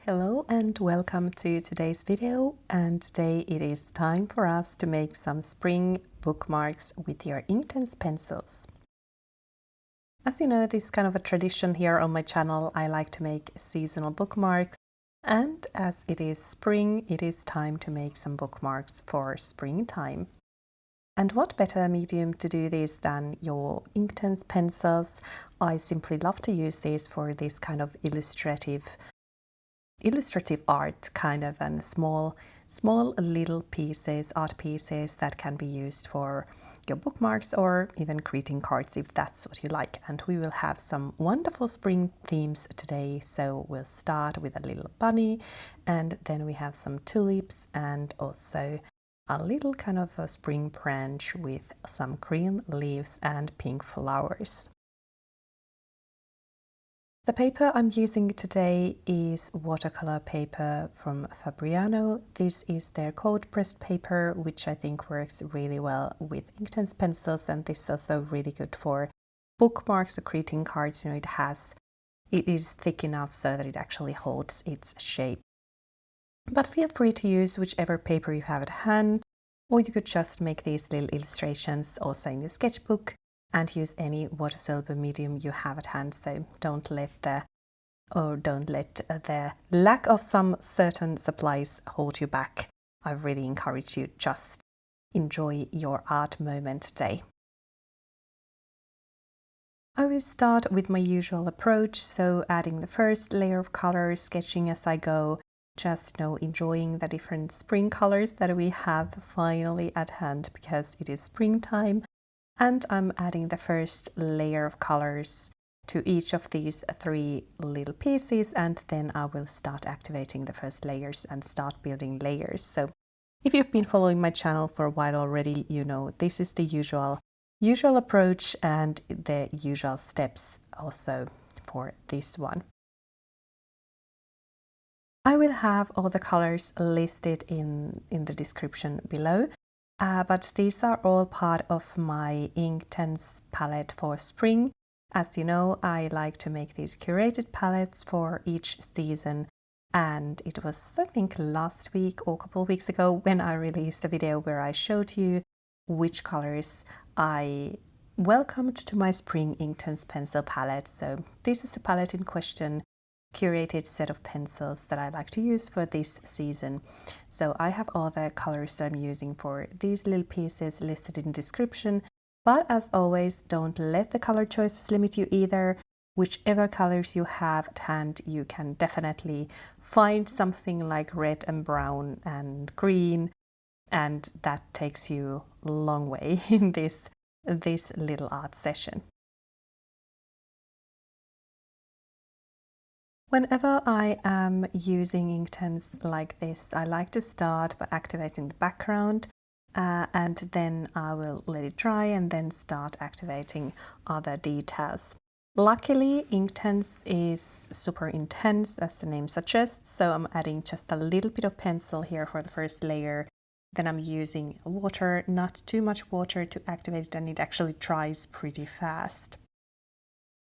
Hello and welcome to today's video, and today it is time for us to make some spring bookmarks with your Inktense pencils. As you know, this is kind of a tradition here on my channel. I like to make seasonal bookmarks, and as it is spring, it is time to make some bookmarks for springtime. And what better medium to do this than your Inktense pencils? I simply love to use these for this kind of illustrative art kind of, and small little pieces, art pieces that can be used for your bookmarks or even greeting cards if that's what you like. And we will have some wonderful spring themes today. So we'll start with a little bunny, and then we have some tulips and also a little kind of a spring branch with some green leaves and pink flowers. The paper I'm using today is watercolor paper from Fabriano. This is their cold pressed paper, which I think works really well with Inktense pencils, and this is also really good for bookmarks or greeting cards. You know, it is thick enough so that it actually holds its shape. But feel free to use whichever paper you have at hand, or you could just make these little illustrations also in your sketchbook and use any water-soluble medium you have at hand. So don't let the lack of some certain supplies hold you back. I really encourage you just enjoy your art moment today. I will start with my usual approach, so adding the first layer of colors, sketching as I go, just enjoying the different spring colors that we have finally at hand because it is springtime. And I'm adding the first layer of colors to each of these three little pieces, and then I will start activating the first layers and start building layers. So if you've been following my channel for a while already, you know this is the usual approach and the usual steps also for this one. I will have all the colors listed in the description below. But these are all part of my Inktense palette for spring. As you know, I like to make these curated palettes for each season, and it was, I think, last week or a couple of weeks ago when I released a video where I showed you which colors I welcomed to my spring Inktense pencil palette. So this is the palette in question. Curated set of pencils that I like to use for this season. So I have all the colors that I'm using for these little pieces listed in the description, but as always, don't let the color choices limit you either. Whichever colors you have at hand, you can definitely find something like red and brown and green, and that takes you a long way in this little art session. Whenever I am using Inktense like this, I like to start by activating the background, and then I will let it dry and then start activating other details. Luckily, Inktense is super intense, as the name suggests, so I'm adding just a little bit of pencil here for the first layer. Then I'm using water, not too much water to activate it, and it actually dries pretty fast.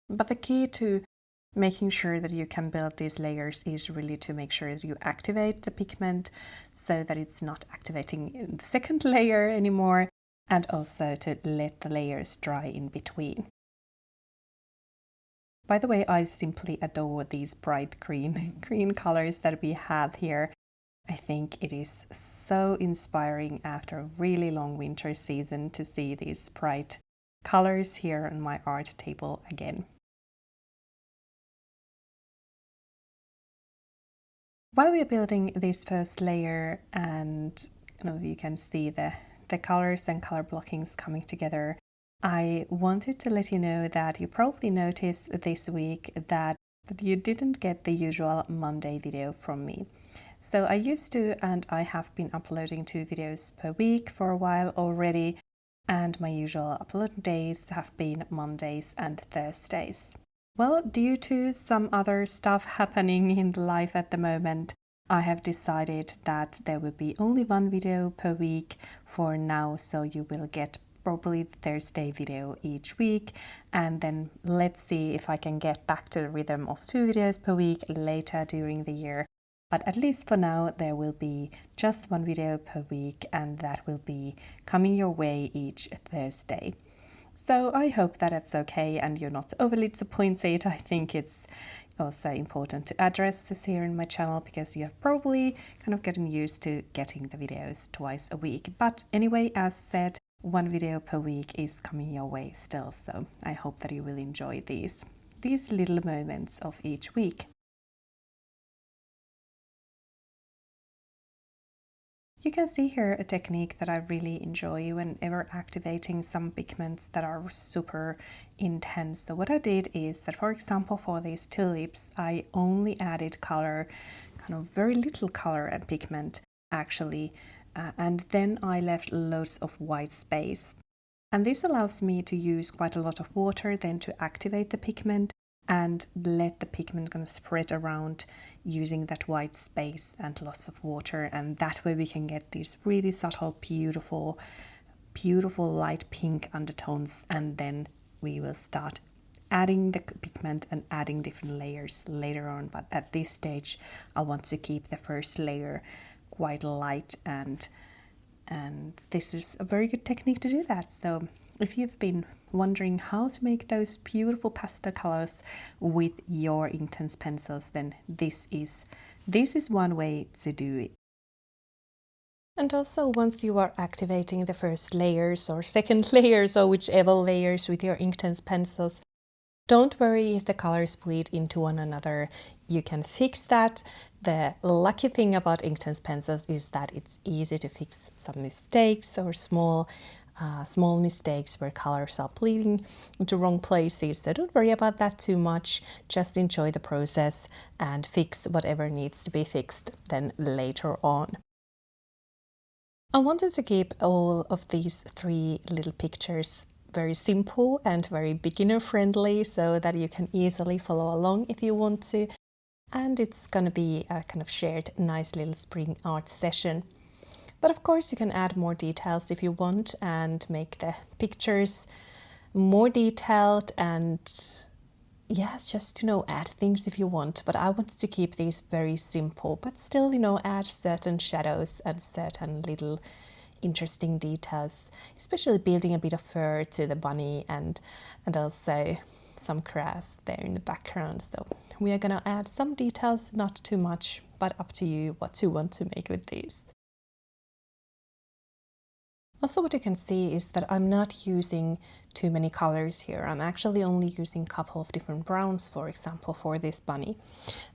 But the key to making sure that you can build these layers is really to make sure that you activate the pigment so that it's not activating the second layer anymore, and also to let the layers dry in between. By the way, I simply adore these bright green colors that we have here. I think it is so inspiring after a really long winter season to see these bright colors here on my art table again. While we're building this first layer, and you can see the colors and color blockings coming together, I wanted to let you know that you probably noticed this week that you didn't get the usual Monday video from me. So I used to, and I have been uploading 2 videos per week for a while already, and my usual upload days have been Mondays and Thursdays. Well, due to some other stuff happening in life at the moment, I have decided that there will be only 1 video per week for now, so you will get probably the Thursday video each week, and then let's see if I can get back to the rhythm of 2 videos per week later during the year. But at least for now, there will be just one video per week, and that will be coming your way each Thursday. So I hope that it's okay and you're not overly disappointed. I think it's also important to address this here in my channel because you have probably kind of gotten used to getting the videos twice a week. But anyway, as said, one video per week is coming your way still. So I hope that you will enjoy these little moments of each week. You can see here a technique that I really enjoy whenever activating some pigments that are super intense. So what I did is that, for example, for these tulips, I only added color, kind of very little color and pigment actually, and then I left loads of white space. And this allows me to use quite a lot of water then to activate the pigment and let the pigment kind of spread around using that white space and lots of water, and that way we can get these really subtle, beautiful light pink undertones, and then we will start adding the pigment and adding different layers later on. But at this stage I want to keep the first layer quite light, and this is a very good technique to do that. So if you've been wondering how to make those beautiful pastel colors with your Inktense pencils, then this is one way to do it. And also, once you are activating the first layers or second layers or whichever layers with your Inktense pencils, don't worry if the colors bleed into one another. You can fix that. The lucky thing about Inktense pencils is that it's easy to fix some mistakes or small mistakes where colors are bleeding into wrong places. So don't worry about that too much. Just enjoy the process and fix whatever needs to be fixed then later on. I wanted to keep all of these 3 little pictures very simple and very beginner friendly so that you can easily follow along if you want to. And it's going to be a kind of shared nice little spring art session. But of course you can add more details if you want and make the pictures more detailed, and yes, just add things if you want. But I wanted to keep these very simple, but still add certain shadows and certain little interesting details, especially building a bit of fur to the bunny and also some grass there in the background. So we are gonna add some details, not too much, but up to you what you want to make with these. Also, what you can see is that I'm not using too many colors here. I'm actually only using a couple of different browns, for example, for this bunny.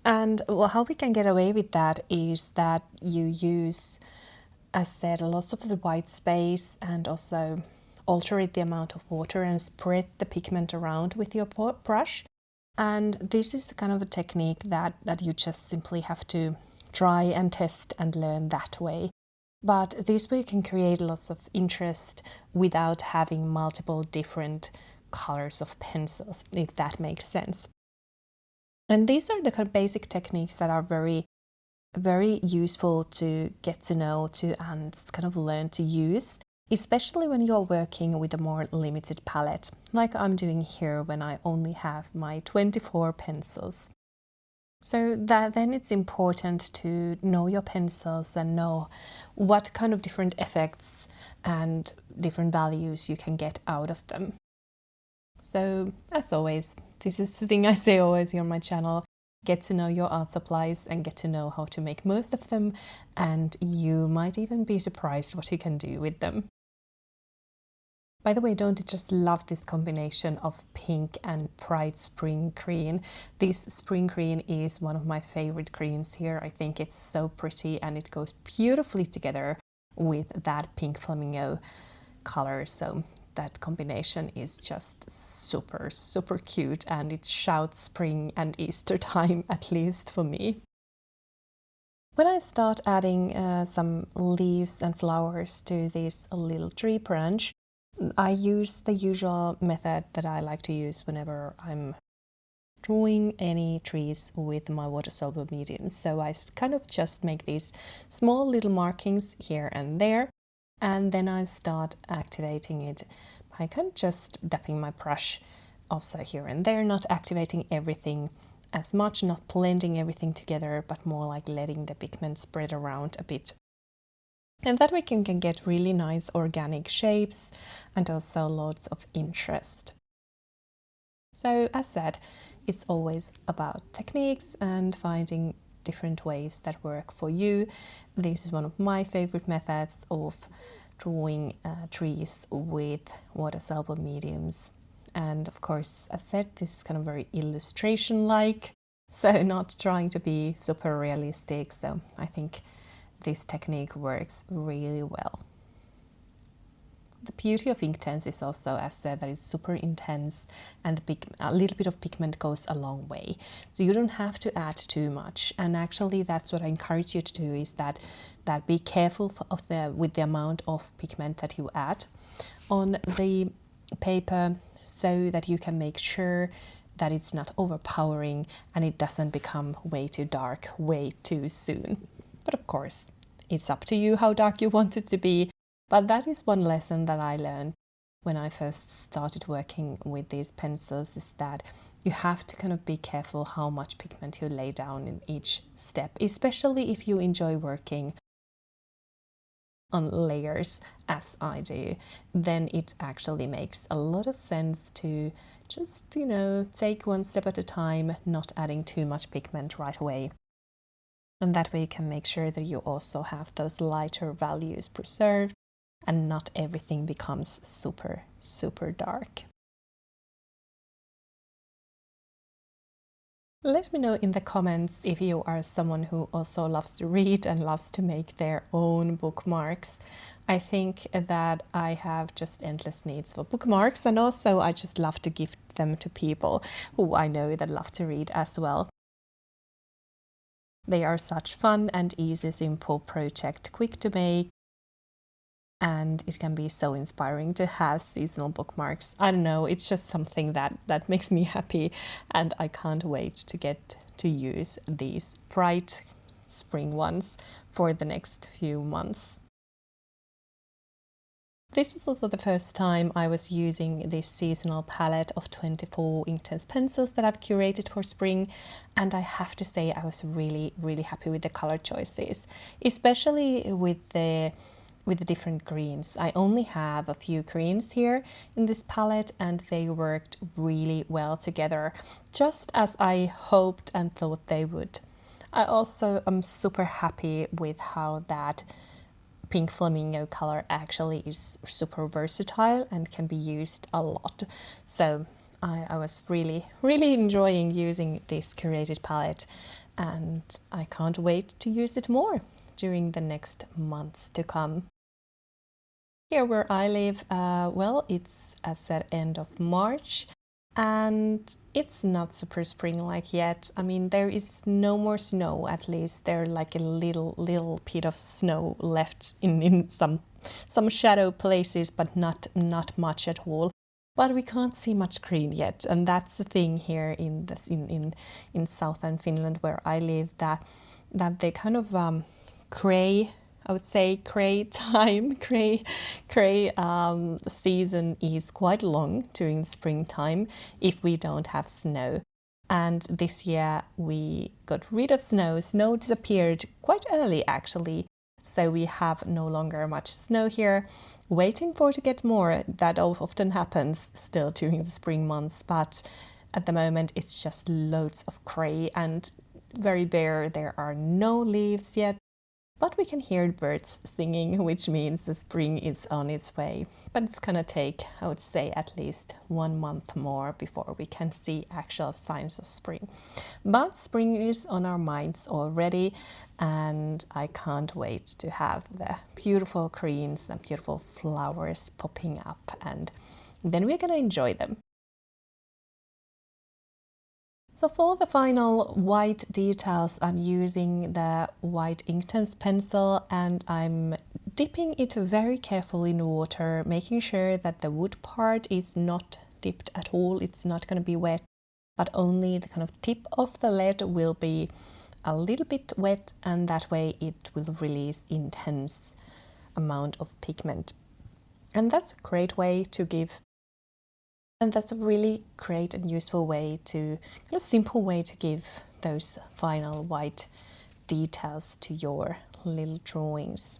And how we can get away with that is that you use, as said, lots of the white space, and also alter the amount of water and spread the pigment around with your brush. And this is kind of a technique that you just simply have to try and test and learn that way. But this way you can create lots of interest without having multiple different colors of pencils, if that makes sense. And these are the kind of basic techniques that are very, very useful to get to know and kind of learn to use, especially when you're working with a more limited palette, like I'm doing here when I only have my 24 pencils. So then it's important to know your pencils and know what kind of different effects and different values you can get out of them. So as always, this is the thing I say always here on my channel: get to know your art supplies and get to know how to make most of them, and you might even be surprised what you can do with them. By the way, don't you just love this combination of pink and bright spring green? This spring green is one of my favorite greens here. I think it's so pretty and it goes beautifully together with that pink flamingo color. So that combination is just super, super cute, and it shouts spring and Easter time, at least for me. When I start adding some leaves and flowers to this little tree branch, I use the usual method that I like to use whenever I'm drawing any trees with my water-soluble medium. So I kind of just make these small little markings here and there, and then I start activating it. I can just dapping my brush also here and there, not activating everything as much, not blending everything together, but more like letting the pigment spread around a bit. And that way we can get really nice organic shapes and also lots of interest. So as said, it's always about techniques and finding different ways that work for you. This is one of my favorite methods of drawing trees with water-soluble mediums. And of course, as said, this is kind of very illustration-like, so not trying to be super realistic. So I think this technique works really well. The beauty of Inktense is also, as said, that it's super intense and a little bit of pigment goes a long way. So you don't have to add too much. And actually, that's what I encourage you to do, is that be careful with the amount of pigment that you add on the paper, so that you can make sure that it's not overpowering and it doesn't become way too dark way too soon. But of course, it's up to you how dark you want it to be. But that is one lesson that I learned when I first started working with these pencils, is that you have to kind of be careful how much pigment you lay down in each step, especially if you enjoy working on layers as I do. Then it actually makes a lot of sense to just, take one step at a time, not adding too much pigment right away. And that way you can make sure that you also have those lighter values preserved and not everything becomes super, super dark. Let me know in the comments if you are someone who also loves to read and loves to make their own bookmarks. I think that I have just endless needs for bookmarks, and also I just love to gift them to people who I know that love to read as well. They are such fun and easy, simple project, quick to make. And it can be so inspiring to have seasonal bookmarks. I don't know, it's just something that makes me happy, and I can't wait to get to use these bright spring ones for the next few months. This was also the first time I was using this seasonal palette of 24 Inktense pencils that I've curated for spring, and I have to say I was really, really happy with the color choices, especially with the different greens. I only have a few greens here in this palette, and they worked really well together, just as I hoped and thought they would. I also am super happy with how that pink flamingo color actually is super versatile and can be used a lot. So I was really, really enjoying using this curated palette, and I can't wait to use it more during the next months to come. Here where I live, well, it's as said end of March, and it's not super spring-like yet. I mean, there is no more snow, at least. There's like a little bit of snow left in some shadow places, but not much at all. But we can't see much green yet, and that's the thing here in southern Finland where I live, that they kind of gray. I would say gray season is quite long during springtime if we don't have snow. And this year we got rid of snow. Snow disappeared quite early actually. So we have no longer much snow here. Waiting to get more. That often happens still during the spring months. But at the moment it's just loads of gray and very bare. There are no leaves yet. But we can hear birds singing, which means the spring is on its way. But it's gonna take, I would say, at least 1 month more before we can see actual signs of spring. But spring is on our minds already, and I can't wait to have the beautiful greens and beautiful flowers popping up, and then we're gonna enjoy them. So for the final white details, I'm using the white Inktense pencil, and I'm dipping it very carefully in water, making sure that the wood part is not dipped at all. It's not going to be wet, but only the kind of tip of the lead will be a little bit wet, and that way it will release intense amount of pigment. And that's a great way to give And that's a really great and useful way to, kind of simple way to give those final white details to your little drawings.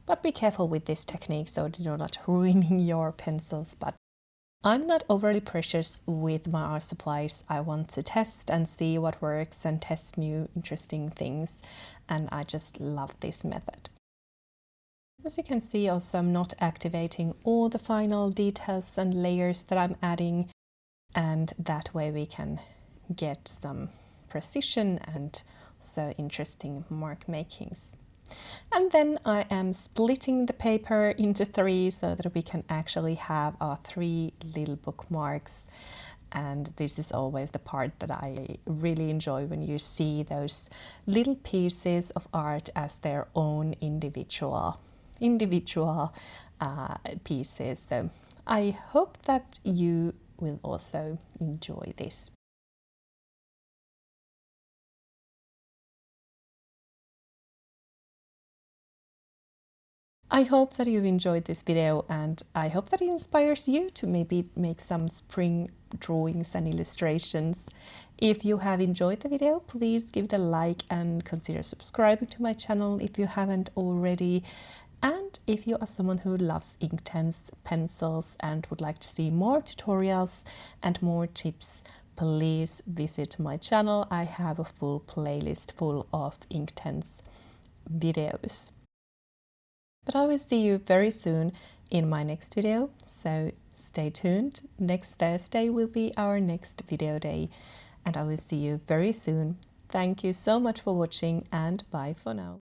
But be careful with this technique so you're not ruining your pencils. But I'm not overly precious with my art supplies. I want to test and see what works and test new interesting things, and I just love this method. As you can see, also I'm not activating all the final details and layers that I'm adding, and that way we can get some precision and so interesting mark makings. And then I am splitting the paper into 3 so that we can actually have our 3 little bookmarks. And this is always the part that I really enjoy, when you see those little pieces of art as their own individual pieces. So I hope that you will also enjoy this. I hope that you've enjoyed this video, and I hope that it inspires you to maybe make some spring drawings and illustrations. If you have enjoyed the video, please give it a like and consider subscribing to my channel if you haven't already. And if you are someone who loves Inktense pencils and would like to see more tutorials and more tips, please visit my channel. I have a full playlist full of Inktense videos. But I will see you very soon in my next video, so stay tuned. Next Thursday will be our next video day, and I will see you very soon. Thank you so much for watching, and bye for now.